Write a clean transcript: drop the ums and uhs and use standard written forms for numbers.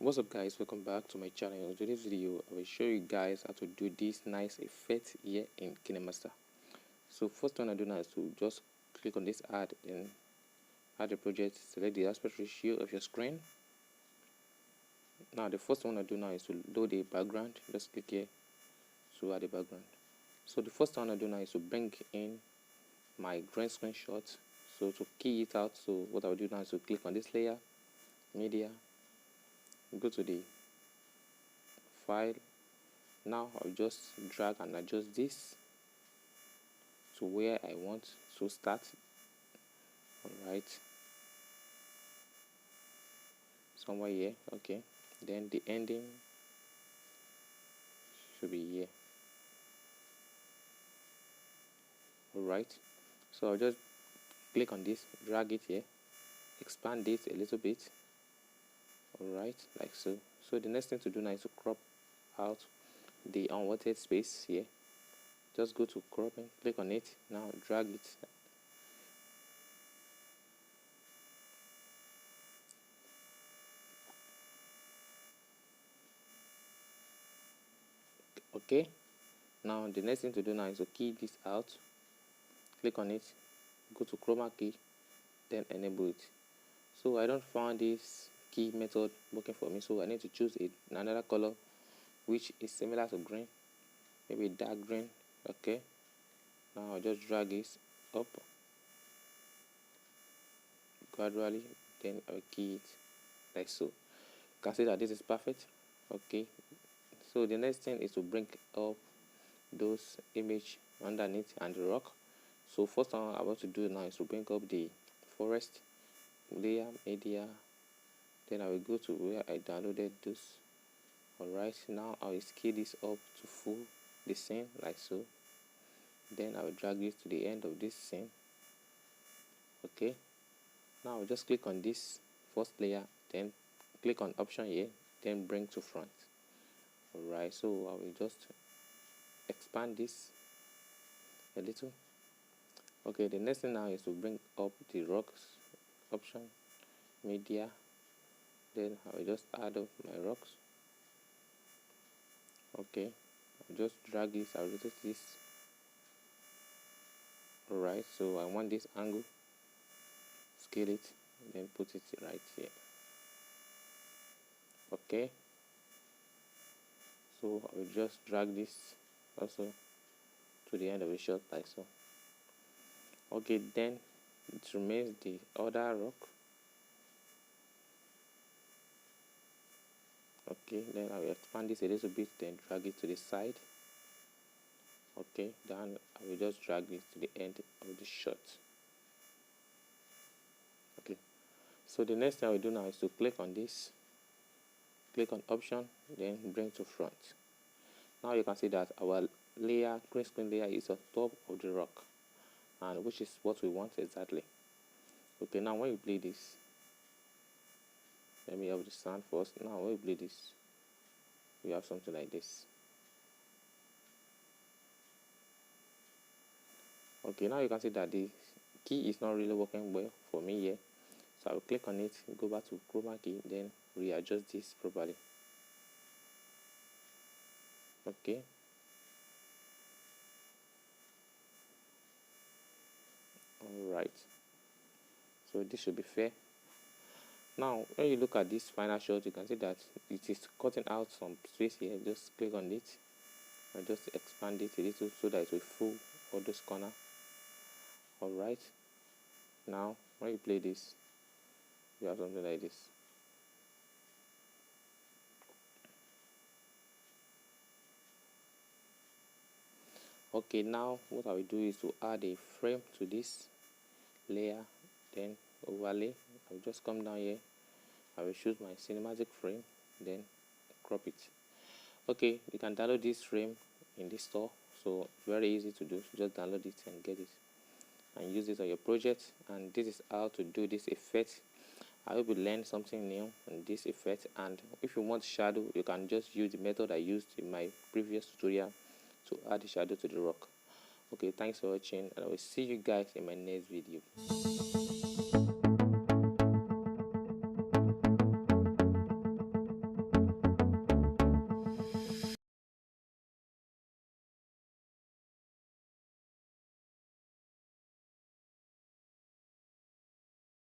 What's up guys, welcome back to my channel. In today's video I will show you guys how to do this nice effect here in kinemaster. So first one I do now is to just click on this add, then add the project, select the aspect ratio of your screen. Now the first one I do now is to load the background. Just click here to add the background. So the first one I do now is to bring in my green screen shot. So to key it out, so what I will do now is to click on this layer, media, go to the file. Now I'll just drag and adjust this to where I want to start. Alright, somewhere here. Okay, then the ending should be here. Alright, so I'll just click on this, drag it here, expand it a little bit. Alright, like so. So the next thing to do now is to crop out the unwanted space here. Just go to cropping, click on it, now drag it. Okay, now the next thing to do now is to key this out. Click on it, go to chroma key, then enable it. So I don't find this key method working for me, so I need to choose another color which is similar to green, maybe dark green. Okay, now I'll just drag this up gradually, then I'll key it like so. You can see that this is perfect. Okay, so the next thing is to bring up those image underneath and the rock. So first thing I want to do now is to bring up the forest layer, media, then I will go to where I downloaded those. Alright, now I will scale this up to full the scene like so. Then I will drag this to the end of this scene. Okay, now I'll just click on this first layer, then click on option here, then bring to front. Alright, so I will just expand this a little. Okay, the next thing now is to bring up the rocks option, media, then I will just add up my rocks. Okay, I'll just drag this, I'll rotate this. Alright, so I want this angle, scale it, then put it right here. Okay, so I will just drag this also to the end of the shot like so. Okay, then it remains the other rock. Okay, then I will expand this a little bit, then drag it to the side. Okay, then I will just drag this to the end of the shot. Okay, so the next thing I will do now is to click on this, click on option, then bring to front. Now you can see that our layer, green screen layer, is on top of the rock, and which is what we want exactly. Okay, now when you play this, let me have the sound first. Now when you play this, we have something like this. Okay, now you can see that the key is not really working well for me here, so I will click on it, go back to chroma key, then readjust this properly. Okay, alright, so this should be fair. Now when you look at this final shot, you can see that it is cutting out some space here. Just click on it and just expand it a little so that it will fill all those corners. Alright, now when you play this, you have something like this. Okay, now what I will do is to add a frame to this layer, then overlay. I will just come down here, I will choose my cinematic frame, then crop it. Okay, you can download this frame in this store, so very easy to do. Just download it and get it and use it on your project. And this is how to do this effect. I hope you learned something new on this effect, and if you want shadow, you can just use the method I used in my previous tutorial to add the shadow to the rock. Okay, thanks for watching, and I will see you guys in my next video.